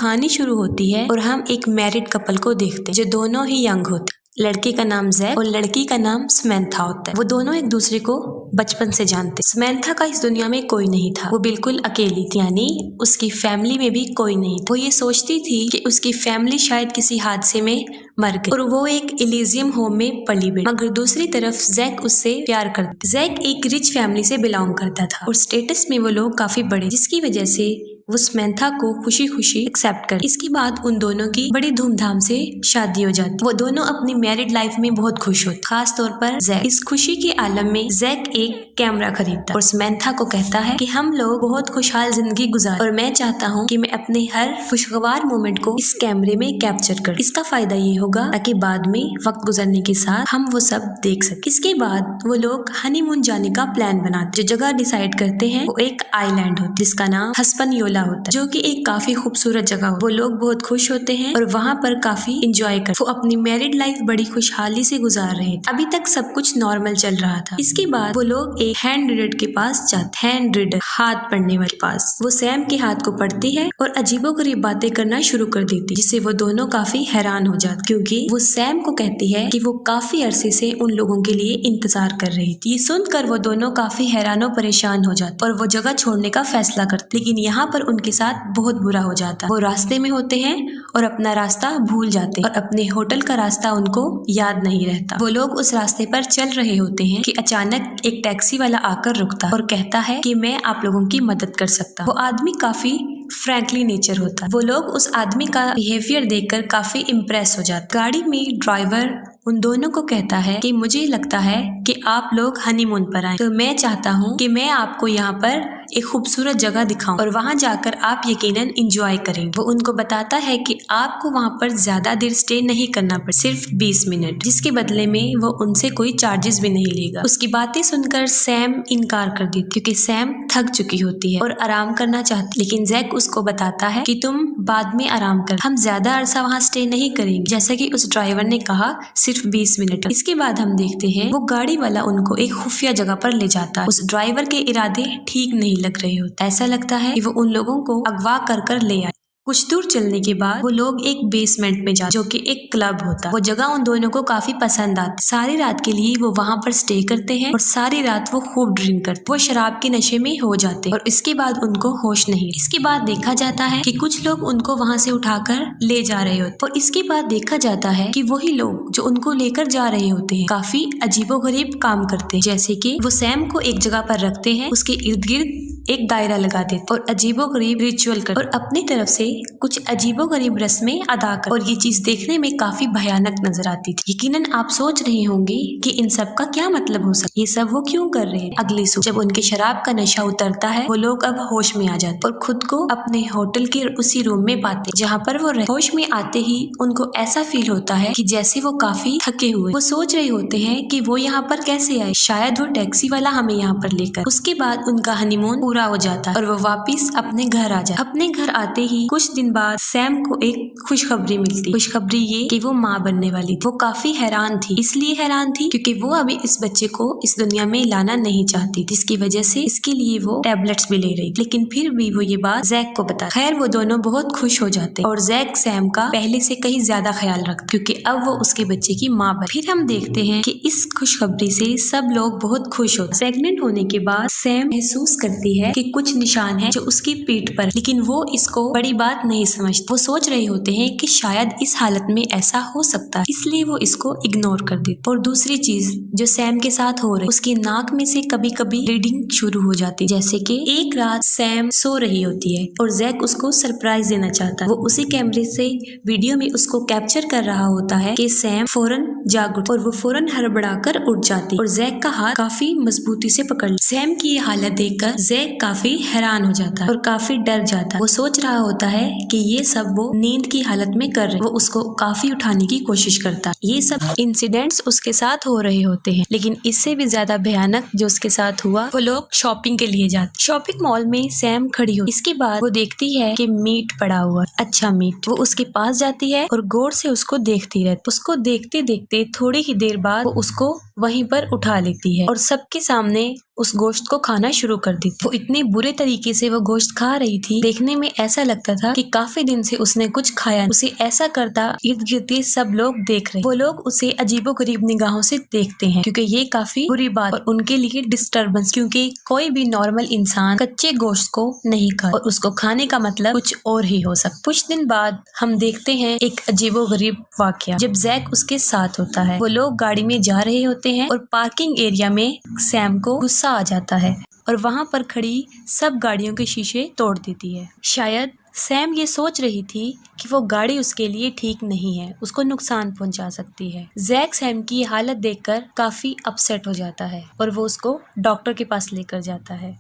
कहानी शुरू होती है और हम एक मैरिड कपल को देखते हैं जो दोनों ही यंग होते हैं। लड़के का नाम जैक और लड़की का नाम समैंथा होता है। वो दोनों एक दूसरे को बचपन से जानते। समैंथा का इस दुनिया में कोई नहीं था, वो बिल्कुल अकेली थी, यानी उसकी फैमिली में भी कोई नहीं था। वो ये सोचती थी कि उसकी फैमिली शायद किसी हादसे में मर गई और वो एक इलीजियम होम में पली बड़ी। मगर दूसरी तरफ जैक उससे प्यार करता। जैक एक रिच फैमिली से बिलोंग करता था और स्टेटस में वो लोग काफी बड़े, जिसकी वजह से वो समैंथा को खुशी खुशी एक्सेप्ट कर। इसके बाद उन दोनों की बड़ी धूमधाम से शादी हो जाती। वो दोनों अपनी मैरिड लाइफ में बहुत खुश होते, खास तौर पर जैक। इस खुशी के आलम में जैक एक कैमरा खरीदता और समैंथा को कहता है कि हम लोग बहुत खुशहाल जिंदगी गुजार और मैं चाहता हूँ कि मैं अपने हर खुशगवार मोमेंट को इस कैमरे में कैप्चर करूँ। इसका फायदा ये होगा ताकि बाद में वक्त गुजरने के साथ हम वो सब देख सके। इसके बाद वो लोग हनीमून जाने का प्लान बनाते। जो जगह डिसाइड करते हैं वो एक आइलैंड होती जिसका नाम हिस्पैनियोला होता है, जो कि एक काफी खूबसूरत जगह हो। वो लोग बहुत खुश होते हैं और वहाँ पर काफी एंजॉय करते। वो अपनी मैरिड लाइफ बड़ी खुशहाली से गुजार रहे थे। अभी तक सब कुछ नॉर्मल चल रहा था। इसके बाद वो लोग एक हैंड रीडर के पास जाते। हैंड रीडर, हाथ पढ़ने वाले पास। वो सैम के हाथ को पढ़ती है और अजीबोगरीब बातें करना शुरू कर देती, जिससे वो दोनों काफी हैरान हो जाते, क्योंकि वो सैम को कहती है कि वो काफी अरसे से उन लोगों के लिए इंतजार कर रही थी। ये सुनकर वो दोनों काफी हैरान और परेशान हो जाते और वो जगह छोड़ने का फैसला करते। लेकिन यहाँ पर उनके साथ बहुत बुरा हो जाता। वो रास्ते में होते हैं और अपना रास्ता भूल जाते और अपने होटल का रास्ता उनको याद नहीं रहता। वो लोग उस रास्ते पर चल रहे होते हैं कि अचानक एक टैक्सी वाला आकर रुकता और कहता है कि मैं आप लोगों की मदद कर सकता हूँ। वो आदमी काफी फ्रैंकली नेचर होता है। वो लोग उस आदमी का बिहेवियर देखकर काफी इम्प्रेस हो जाते। गाड़ी में ड्राइवर उन दोनों को कहता है कि मुझे लगता है कि आप लोग हनीमून पर आए, तो मैं चाहता हूँ कि मैं आपको यहाँ पर एक खूबसूरत जगह दिखाऊं और वहाँ जाकर आप यकीनन एंजॉय करेंगे। वो उनको बताता है कि आपको वहाँ पर ज्यादा देर स्टे नहीं करना पड़े, सिर्फ 20 मिनट, जिसके बदले में वो उनसे कोई चार्जेस भी नहीं लेगा। उसकी बातें सुनकर सैम इनकार कर देती, क्योंकि सैम थक चुकी होती है और आराम करना चाहती। लेकिन जैक उसको बताता है कि तुम बाद में आराम कर, हम ज्यादा अरसा वहाँ स्टे नहीं करेंगे, जैसा कि उस ड्राइवर ने कहा, सिर्फ 20 मिनट। इसके बाद हम देखते हैं वो गाड़ी वाला उनको एक खुफिया जगह पर ले जाता है। उस ड्राइवर के इरादे ठीक नहीं लग रहे होते। ऐसा लगता है कि वो उन लोगों को अगवा कर कर ले आए। कुछ दूर चलने के बाद वो लोग एक बेसमेंट में जाते, जो कि एक क्लब होता। वो जगह उन दोनों को काफी पसंद आती। सारी रात के लिए वो वहाँ पर स्टे करते हैं और सारी रात वो खूब ड्रिंक करते। वो शराब के नशे में हो जाते और इसके बाद उनको होश नहीं। इसके बाद देखा जाता है कि कुछ लोग उनको वहाँ से उठाकर ले जा रहे होते और इसके बाद देखा जाता है कि वही लोग जो उनको लेकर जा रहे होते हैं काफी अजीबोगरीब काम करते हैं। जैसे कि वो सैम को एक जगह पर रखते हैं, उसके इर्द गिर्द एक दायरा लगा देते और अजीबोगरीब रिचुअल करते और अपनी तरफ से कुछ अजीबोगरीब रस्में अदा कर। और ये चीज देखने में काफी भयानक नजर आती थी। यकीनन आप सोच रहे होंगे कि इन सब का क्या मतलब हो सकता है, ये सब वो क्यों कर रहे हैं। अगली सुबह जब उनके शराब का नशा उतरता है, वो लोग अब होश में आ जाते और खुद को अपने होटल के उसी रूम में पाते जहाँ पर वो रहते। होश में आते ही उनको ऐसा फील होता है कि जैसे वो काफी थके हुए। वो सोच रहे होते हैं कि वो यहाँ पर कैसे आए, शायद वो टैक्सी वाला हमें यहाँ पर लेकर। उसके बाद उनका हनीमून पूरा हो जाता है और वो वापिस अपने घर आ जाते। अपने घर आते ही कुछ दिन बाद सैम को एक खुशखबरी मिलती। खुशखबरी ये कि वो माँ बनने वाली थी। वो काफी हैरान थी, इसलिए हैरान थी क्योंकि वो अभी इस बच्चे को इस दुनिया में लाना नहीं चाहती, जिसकी वजह से इसके लिए वो टैबलेट्स भी ले रही। लेकिन फिर भी वो ये बात जैक को बता। खैर वो दोनों बहुत खुश हो जाते और जैक सैम का पहले से कहीं ज्यादा ख्याल रखता, क्योंकि अब वो उसके बच्चे की माँ बन। फिर हम देखते हैं कि इस खुशखबरी से सब लोग बहुत खुश होते। प्रेग्नेंट होने के बाद सैम महसूस करती है कि कुछ निशान है जो उसकी पीठ पर, लेकिन वो इसको बड़ी बात नहीं समझती। वो सोच रहे होते हैं कि शायद इस हालत में ऐसा हो सकता है, इसलिए वो इसको इग्नोर कर देते। और दूसरी चीज जो सैम के साथ हो रही, उसकी नाक में से कभी कभी ब्लीडिंग शुरू हो जाती। जैसे कि एक रात सैम सो रही होती है और जैक उसको सरप्राइज देना चाहता है। वो उसी कैमरे से वीडियो में उसको कैप्चर कर रहा होता है कि सैम फौरन जाग उठती और वो फौरन हड़बड़ाकर उठ जाती और जैक का हाथ काफी मजबूती से पकड़ लेता। सैम की ये हालत देखकर जैक काफी हैरान हो जाता है और काफी डर जाता है। वो सोच रहा होता है कि ये सब वो नींद की हालत में कर रहे। वो उसको काफी उठाने की कोशिश करता है। ये सब इंसिडेंट्स उसके साथ हो रहे होते हैं, लेकिन इससे भी ज्यादा भयानक जो उसके साथ हुआ, वो लोग शॉपिंग के लिए जाते। शॉपिंग मॉल में सैम खड़ी हो। इसके बाद वो देखती है कि मीट पड़ा हुआ, अच्छा मीट। वो उसके पास जाती है और गौर से उसको देखती रहती। उसको देखते देखते थोड़ी ही देर बाद वो उसको वहीं पर उठा लेती है और सबके सामने उस गोश्त को खाना शुरू कर देती। वो इतने बुरे तरीके से वो गोश्त खा रही थी, देखने में ऐसा लगता था कि काफी दिन से उसने कुछ खाया। उसे ऐसा करता इर्द गिर्द सब लोग देख रहे। वो लोग उसे अजीबोगरीब निगाहों से देखते हैं क्योंकि ये काफी बुरी बात और उनके लिए डिस्टर्बेंस, क्योंकि कोई भी नॉर्मल इंसान कच्चे गोश्त को नहीं खाए और उसको खाने का मतलब कुछ और ही हो सकता। कुछ दिन बाद हम देखते हैं एक अजीबोगरीब वाकया जब जैक उसके साथ होता है। वो लोग गाड़ी में जा रहे होते हैं और पार्किंग एरिया में सैम को गुस्सा आ जाता है और वहाँ पर खड़ी सब गाड़ियों के शीशे तोड़ देती है। शायद सैम ये सोच रही थी कि वो गाड़ी उसके लिए ठीक नहीं है, उसको नुकसान पहुंचा सकती है। जैक सैम की हालत देखकर काफी अपसेट हो जाता है और वो उसको डॉक्टर के पास लेकर जाता है।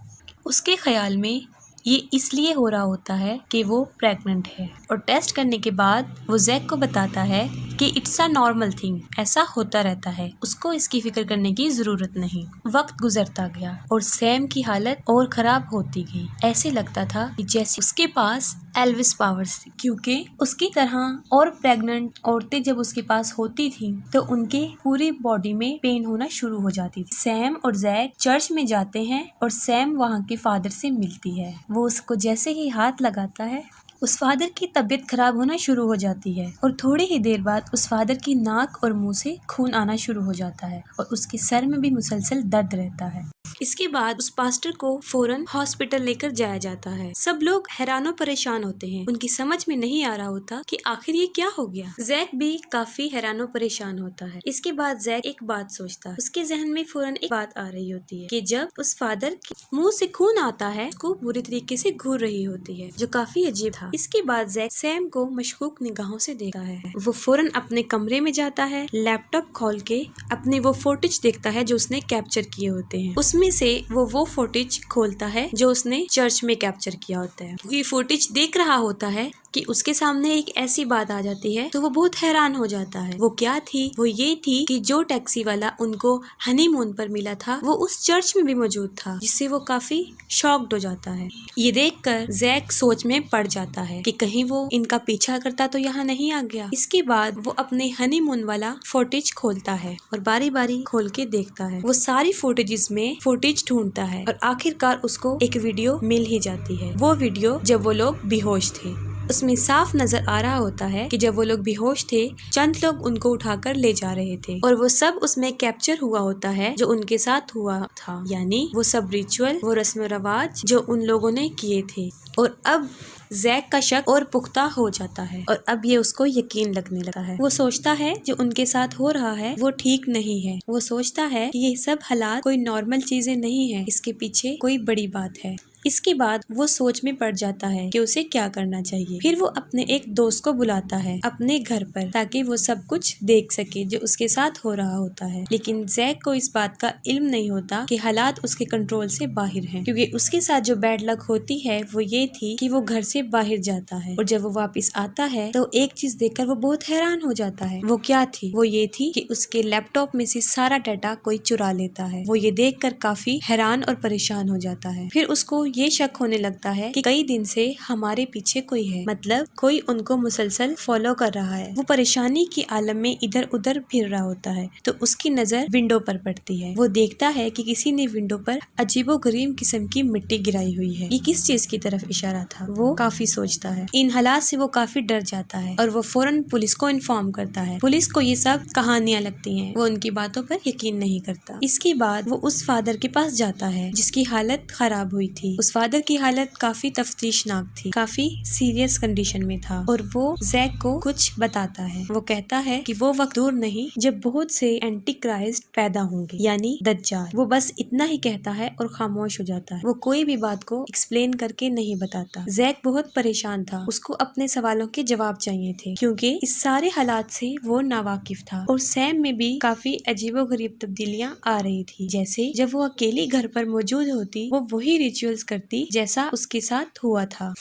उसके ख्याल में ये इसलिए हो रहा होता है कि वो प्रेग्नेंट है और टेस्ट करने के बाद वो जैक को बताता है कि इट्स अ नॉर्मल थिंग, ऐसा होता रहता है, उसको इसकी फिक्र करने की जरूरत नहीं। वक्त गुजरता गया और सैम की हालत और खराब होती गई। ऐसे लगता था कि जैसे उसके पास एल्विस पावर्स थी, क्योंकि उसकी तरह और प्रेग्नेंट औरतें जब उसके पास होती थी तो उनके पूरी बॉडी में पेन होना शुरू हो जाती थी। सैम और जैक चर्च में जाते हैं और सैम वहाँ के फादर से मिलती है। वो उसको जैसे ही हाथ लगाता है उस फादर की तबीयत खराब होना शुरू हो जाती है और थोड़ी ही देर बाद उस फादर की नाक और मुंह से खून आना शुरू हो जाता है और उसके सर में भी मुसलसल दर्द रहता है। इसके बाद उस पास्टर को फौरन हॉस्पिटल लेकर जाया जाता है। सब लोग हैरानो परेशान होते हैं, उनकी समझ में नहीं आ रहा होता कि आखिर ये क्या हो गया। जैक भी काफी हैरानो परेशान होता है। इसके बाद जैक एक बात सोचता है, उसके जहन में फौरन एक बात आ रही होती है कि जब उस फादर के मुंह से खून आता है उसको बुरी तरीके से घूर रही होती है, जो काफी अजीब था। इसके बाद जैक सैम को मशकूक निगाहों से देखता है। वो फौरन अपने कमरे में जाता है, लैपटॉप खोल के अपने वो फुटेज देखता है जो उसने कैप्चर किए होते हैं। उसमें से वो फुटेज खोलता है जो उसने चर्च में कैप्चर किया होता है। ये फुटेज देख रहा होता है कि उसके सामने एक ऐसी बात आ जाती है तो वो बहुत हैरान हो जाता है। वो क्या थी? वो ये थी कि जो टैक्सी वाला उनको हनीमून पर मिला था वो उस चर्च में भी मौजूद था, जिससे वो काफी शॉक्ड हो जाता है। ये देखकर जैक सोच में पड़ जाता है कि कहीं वो इनका पीछा करता तो यहाँ नहीं आ गया। इसके बाद वो अपने हनीमून वाला फुटेज खोलता है और बारी बारी खोल के देखता है। वो सारी फुटेजेस में फुटेज ढूंढता है और आखिरकार उसको एक वीडियो मिल ही जाती है। वो वीडियो जब वो लोग बेहोश थे। उसमें साफ नजर आ रहा होता है कि जब वो लोग बेहोश थे चंद लोग उनको उठाकर ले जा रहे थे और वो सब उसमें कैप्चर हुआ होता है जो उनके साथ हुआ था, यानी वो सब रिचुअल, वो रस्म रवाज जो उन लोगों ने किए थे। और अब जैक का शक और पुख्ता हो जाता है और अब ये उसको यकीन लगने लगा है। वो सोचता है जो उनके साथ हो रहा है वो ठीक नहीं है। वो सोचता है कि ये सब हालात कोई नॉर्मल चीजें नहीं है, इसके पीछे कोई बड़ी बात है। इसके बाद वो सोच में पड़ जाता है कि उसे क्या करना चाहिए। फिर वो अपने एक दोस्त को बुलाता है अपने घर पर ताकि वो सब कुछ देख सके जो उसके साथ हो रहा होता है। लेकिन जैक को इस बात का इल्म नहीं होता कि हालात उसके कंट्रोल से बाहर हैं, क्योंकि उसके साथ जो बैड लक होती है वो ये थी कि वो घर से बाहर जाता है और जब वो वापस आता है तो एक चीज देखकर वो बहुत हैरान हो जाता है। वो क्या थी? वो ये थी कि उसके लैपटॉप में से सारा डाटा कोई चुरा लेता है। वो ये देखकर काफी हैरान और परेशान हो जाता है। फिर उसको ये शक होने लगता है कि कई दिन से हमारे पीछे कोई है, मतलब कोई उनको मुसलसल फॉलो कर रहा है। वो परेशानी की आलम में इधर उधर फिर रहा होता है तो उसकी नजर विंडो पर पड़ती है। वो देखता है कि किसी ने विंडो पर अजीबोगरीब किस्म की मिट्टी गिराई हुई है। ये किस चीज की तरफ इशारा था? वो काफी सोचता है। इन हालात से वो काफी डर जाता है और वो फौरन पुलिस को इन्फॉर्म करता है। पुलिस को ये सब कहानियां लगती हैं, वो उनकी बातों पर यकीन नहीं करता। इसके बाद वो उस फादर के पास जाता है जिसकी हालत खराब हुई थी। उस फादर की हालत काफी तफ्तीशनाक थी, काफी सीरियस कंडीशन में था और वो जैक को कुछ बताता है। वो कहता है कि वो वक्त दूर नहीं जब बहुत से एंटी क्राइस्ट पैदा होंगे, यानी दज्जाल। वो बस इतना ही कहता है और खामोश हो जाता है। वो कोई भी बात को एक्सप्लेन करके नहीं बताता। जैक बहुत परेशान था, उसको अपने सवालों के जवाब चाहिए थे क्योंकि इस सारे हालात से वो नावाकिफ था। और सैम में भी काफी अजीबोगरीब तब्दीलियां आ रही थी, जैसे जब वो अकेली घर पर मौजूद होती वो वही रिचुअल्स करती जैसा उसके साथ हुआ था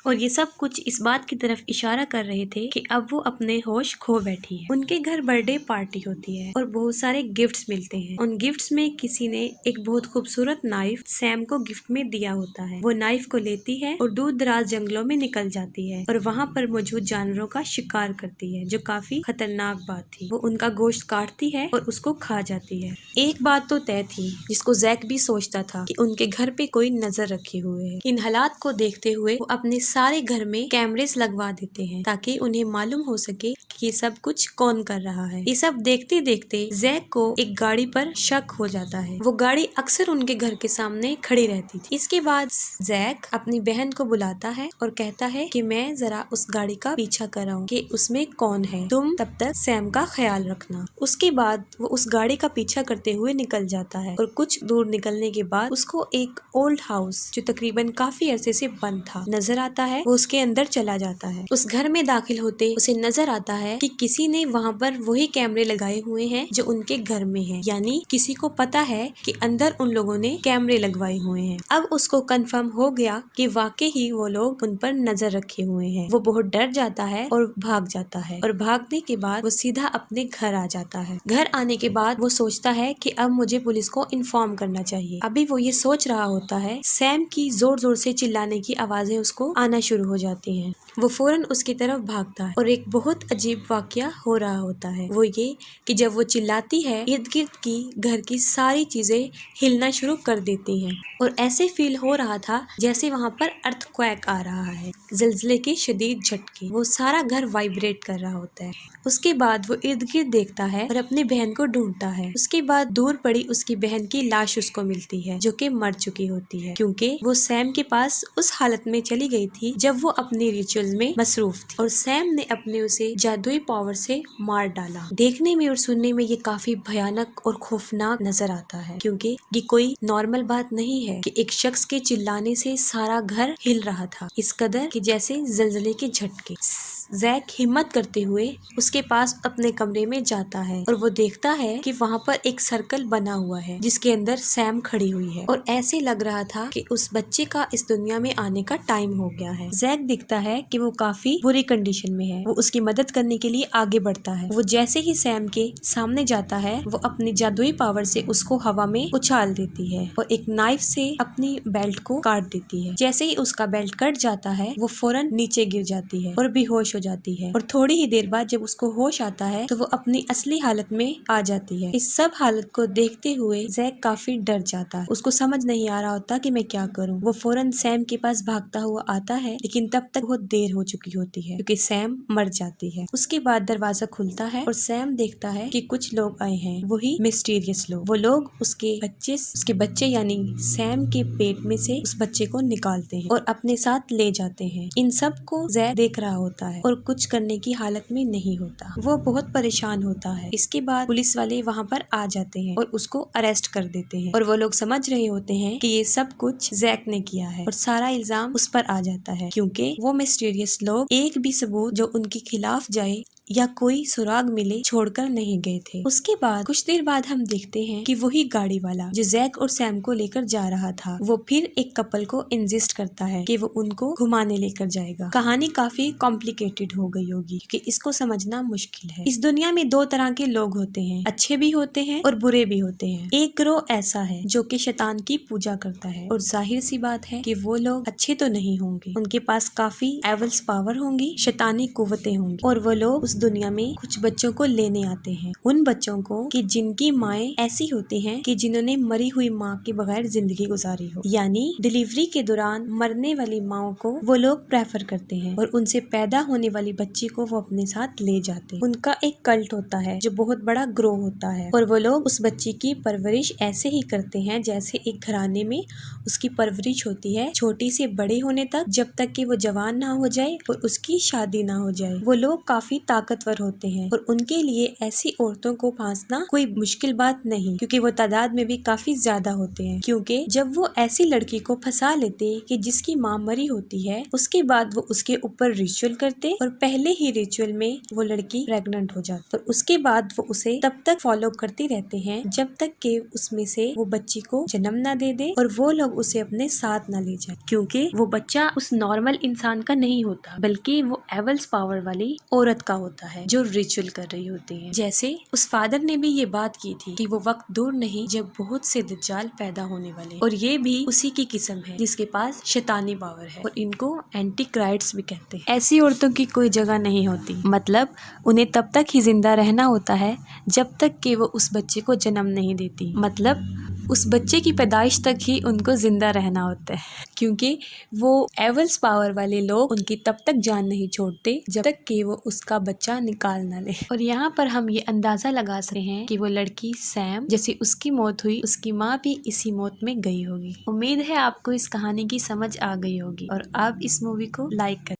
اور یہ سب کچھ اس بات کی طرف اشارہ کر رہے تھے کہ اب وہ اپنے ہوش کھو بیٹھی ہے۔ ان کے گھر برتھ ڈے پارٹی ہوتی ہے اور بہت سارے گفٹس ملتے ہیں۔ ان گفٹس میں کسی نے ایک بہت خوبصورت نائف سیم کو گفٹ میں دیا ہوتا ہے۔ وہ نائف کو لیتی ہے اور دور دراز جنگلوں میں نکل جاتی ہے اور وہاں پر موجود جانوروں کا شکار کرتی ہے، جو کافی خطرناک بات تھی۔ وہ ان کا گوشت کاٹتی ہے اور اس کو کھا جاتی ہے۔ ایک بات تو طے تھی جس کو زیک بھی سوچتا تھا کہ ان کے گھر پہ کوئی نظر رکھے ہوئے ہے۔ ان حالات کو دیکھتے ہوئے وہ اپنے سارے گھر میں کیمرز لگوا دیتے ہیں تاکہ انہیں معلوم ہو سکے کہ یہ سب کچھ کون کر رہا ہے۔ یہ سب دیکھتے دیکھتے زیک کو ایک گاڑی پر شک ہو جاتا ہے۔ وہ گاڑی اکثر ان کے گھر کے سامنے کھڑی رہتی تھی۔ اس کے بعد زیک اپنی بہن کو بلاتا ہے اور کہتا ہے کہ میں ذرا اس گاڑی کا پیچھا کر رہا ہوں کہ اس میں کون ہے، تم تب تک سیم کا خیال رکھنا۔ اس کے بعد وہ اس گاڑی کا پیچھا کرتے ہوئے نکل جاتا ہے اور کچھ دور نکلنے کے بعد اس کو ایک اولڈ ہاؤس جو تقریباً کافی عرصے سے بند تھا نظر آتا ہے۔ وہ اس کے اندر چلا جاتا ہے۔ اس گھر میں داخل ہوتے اسے نظر آتا ہے کہ کسی نے وہاں پر وہی کیمرے لگائے ہوئے ہیں جو ان کے گھر میں ہیں، یعنی کسی کو پتا ہے کہ اندر ان لوگوں نے کیمرے لگوائے ہوئے ہیں۔ اب اس کو کنفرم ہو گیا کہ واقعی ہی وہ لوگ ان پر نظر رکھے ہوئے ہیں۔ وہ بہت ڈر جاتا ہے اور بھاگ جاتا ہے اور بھاگنے کے بعد وہ سیدھا اپنے گھر آ جاتا ہے۔ گھر آنے کے بعد وہ سوچتا ہے کہ اب مجھے پولیس کو انفارم کرنا چاہیے۔ ابھی وہ یہ سوچ رہا ہوتا ہے، سیم کی زور زور سے چلانے کی آوازیں اس کو آنا شروع ہو جاتی ہیں۔ وہ فوراً اس کی طرف بھاگتا ہے اور ایک بہت عجیب واقعہ ہو رہا ہوتا ہے۔ وہ یہ کہ جب وہ چلاتی ہے، ارد گرد کی گھر کی ساری چیزیں ہلنا شروع کر دیتی ہیں اور ایسے فیل ہو رہا تھا جیسے وہاں پر ارتھ کویک آ رہا ہے، زلزلے کے شدید جھٹکے۔ وہ سارا گھر وائبریٹ کر رہا ہوتا ہے۔ اس کے بعد وہ ارد گرد دیکھتا ہے اور اپنی بہن کو ڈھونڈتا ہے۔ اس کے بعد دور پڑی اس کی بہن کی لاش اس کو ملتی ہے جو کہ مر چکی ہوتی ہے، کیونکہ وہ سیم کے پاس اس حالت میں چلی گئی تھی جب وہ اپنی ریچول میں مصروف تھی اور سیم نے اپنے اسے جادوئی پاور سے مار ڈالا۔ دیکھنے میں اور سننے میں یہ کافی بھیانک اور خوفناک نظر آتا ہے، کیونکہ یہ کوئی نارمل بات نہیں ہے کہ ایک شخص کے چلانے سے سارا گھر ہل رہا تھا، اس قدر کہ جیسے زلزلے کے جھٹکے۔ زیک ہمت کرتے ہوئے اس کے پاس اپنے کمرے میں جاتا ہے اور وہ دیکھتا ہے کہ وہاں پر ایک سرکل بنا ہوا ہے جس کے اندر سیم کھڑی ہوئی ہے اور ایسے لگ رہا تھا کہ اس بچے کا اس دنیا میں آنے کا ٹائم ہو گیا ہے۔ زیک دیکھتا ہے کہ وہ کافی بری کنڈیشن میں ہے۔ وہ اس کی مدد کرنے کے لیے آگے بڑھتا ہے۔ وہ جیسے ہی سیم کے سامنے جاتا ہے، وہ اپنی جادوئی پاور سے اس کو ہوا میں اچھال دیتی ہے اور ایک نائف سے اپنی بیلٹ کو کاٹ دیتی ہے۔ جیسے ہی اس کا بیلٹ کٹ جاتا ہے، وہ فوراً نیچے گر جاتی ہے اور بے ہوش ہو جاتی ہے اور تھوڑی ہی دیر بعد جب اس کو ہوش آتا ہے تو وہ اپنی اصلی حالت میں آ جاتی ہے۔ اس سب حالت کو دیکھتے ہوئے زیک کافی ڈر جاتا ہے۔ اس کو سمجھ نہیں آ رہا ہوتا کہ میں کیا کروں۔ وہ فوراً سیم کے پاس بھاگتا ہوا آتا ہے، لیکن تب تک بہت دیر ہو چکی ہوتی ہے کیونکہ سیم مر جاتی ہے۔ اس کے بعد دروازہ کھلتا ہے اور سیم دیکھتا ہے کہ کچھ لوگ آئے ہیں، وہی مسٹیریس لوگ۔ وہ لوگ اس کے بچے یعنی سیم کے پیٹ میں سے اس بچے کو نکالتے ہیں اور اپنے ساتھ لے جاتے ہیں۔ ان سب کو زیک دیکھ رہا ہوتا ہے اور کچھ کرنے کی حالت میں نہیں ہوتا۔ وہ بہت پریشان ہوتا ہے۔ اس کے بعد پولیس والے وہاں پر آ جاتے ہیں اور اس کو اریسٹ کر دیتے ہیں اور وہ لوگ سمجھ رہے ہوتے ہیں کہ یہ سب کچھ زیک نے کیا ہے اور سارا الزام اس پر آ جاتا ہے، کیونکہ وہ مسٹیریس لوگ ایک بھی ثبوت جو ان کے خلاف جائے یا کوئی سراغ ملے چھوڑ کر نہیں گئے تھے۔ اس کے بعد کچھ دیر بعد ہم دیکھتے ہیں کہ وہی گاڑی والا جو زیک اور سیم کو لے کر جا رہا تھا، وہ پھر ایک کپل کو انسسٹ کرتا ہے کہ وہ ان کو گھمانے لے کر جائے گا۔ کہانی کافی کمپلیکیٹڈ ہو گئی ہوگی کیونکہ اس کو سمجھنا مشکل ہے۔ اس دنیا میں دو طرح کے لوگ ہوتے ہیں، اچھے بھی ہوتے ہیں اور برے بھی ہوتے ہیں۔ ایک گروہ ایسا ہے جو کہ شیطان کی پوجا کرتا ہے اور ظاہر سی بات ہے کہ وہ لوگ اچھے تو نہیں ہوں گے، ان کے پاس کافی ایولس پاور ہوں گی، شیطانی قوتیں ہوں گی، اور وہ لوگ اس دنیا میں کچھ بچوں کو لینے آتے ہیں، ان بچوں کو کہ جن کی مائیں ایسی ہوتی ہیں کہ جنہوں نے مری ہوئی ماں کے بغیر زندگی گزاری ہو، یعنی ڈیلیوری کے دوران مرنے والی ماں کو وہ لوگ پریفر کرتے ہیں اور ان سے پیدا ہونے والی بچی کو وہ اپنے ساتھ لے جاتے ہیں۔ ان کا ایک کلٹ ہوتا ہے جو بہت بڑا گروہ ہوتا ہے اور وہ لوگ اس بچی کی پرورش ایسے ہی کرتے ہیں جیسے ایک گھرانے میں اس کی پرورش ہوتی ہے، چھوٹی سے بڑے ہونے تک، جب تک کہ وہ جوان نہ ہو جائے اور اس کی شادی نہ ہو جائے۔ وہ لوگ کافی طاقت طاقتور ہوتے ہیں اور ان کے لیے ایسی عورتوں کو پھانسنا کوئی مشکل بات نہیں، کیونکہ وہ تعداد میں بھی کافی زیادہ ہوتے ہیں۔ کیونکہ جب وہ ایسی لڑکی کو پھنسا لیتے کہ جس کی ماں مری ہوتی ہے، اس کے بعد وہ اس کے اوپر ریچول کرتے اور پہلے ہی ریچول میں وہ لڑکی پریگننٹ ہو جاتی اور اس کے بعد وہ اسے تب تک فالو کرتے رہتے ہیں جب تک کہ اس میں سے وہ بچی کو جنم نہ دے دے اور وہ لوگ اسے اپنے ساتھ نہ لے جائیں، کیونکہ وہ بچہ اس نارمل انسان کا نہیں ہوتا بلکہ وہ ایولز پاور والی عورت کا ہوتا ہے جو ریچول کر رہی ہوتی ہے۔ جیسے اس فادر نے بھی یہ بات کی تھی کہ وہ وقت دور نہیں جب بہت سے دجال پیدا ہونے والے اور یہ بھی اسی کی قسم ہے جس کے پاس شیطانی پاور ہے اور ان کو اینٹی کرائسٹ بھی کہتے ہیں۔ ایسی عورتوں کی کوئی جگہ نہیں ہوتی، مطلب انہیں تب تک ہی زندہ رہنا ہوتا ہے جب تک کہ وہ اس بچے کو جنم نہیں دیتی، مطلب اس بچے کی پیدائش تک ہی ان کو زندہ رہنا ہوتا ہے، کیونکہ وہ ایولز پاور والے لوگ ان کی تب تک جان نہیں چھوڑتے جب تک کہ وہ اس کا بچہ نکال نہ لے۔ اور یہاں پر ہم یہ اندازہ لگا سکتے ہیں کہ وہ لڑکی سیم جیسے اس کی موت ہوئی، اس کی ماں بھی اسی موت میں گئی ہوگی۔ امید ہے آپ کو اس کہانی کی سمجھ آ گئی ہوگی اور آپ اس مووی کو لائک کریں۔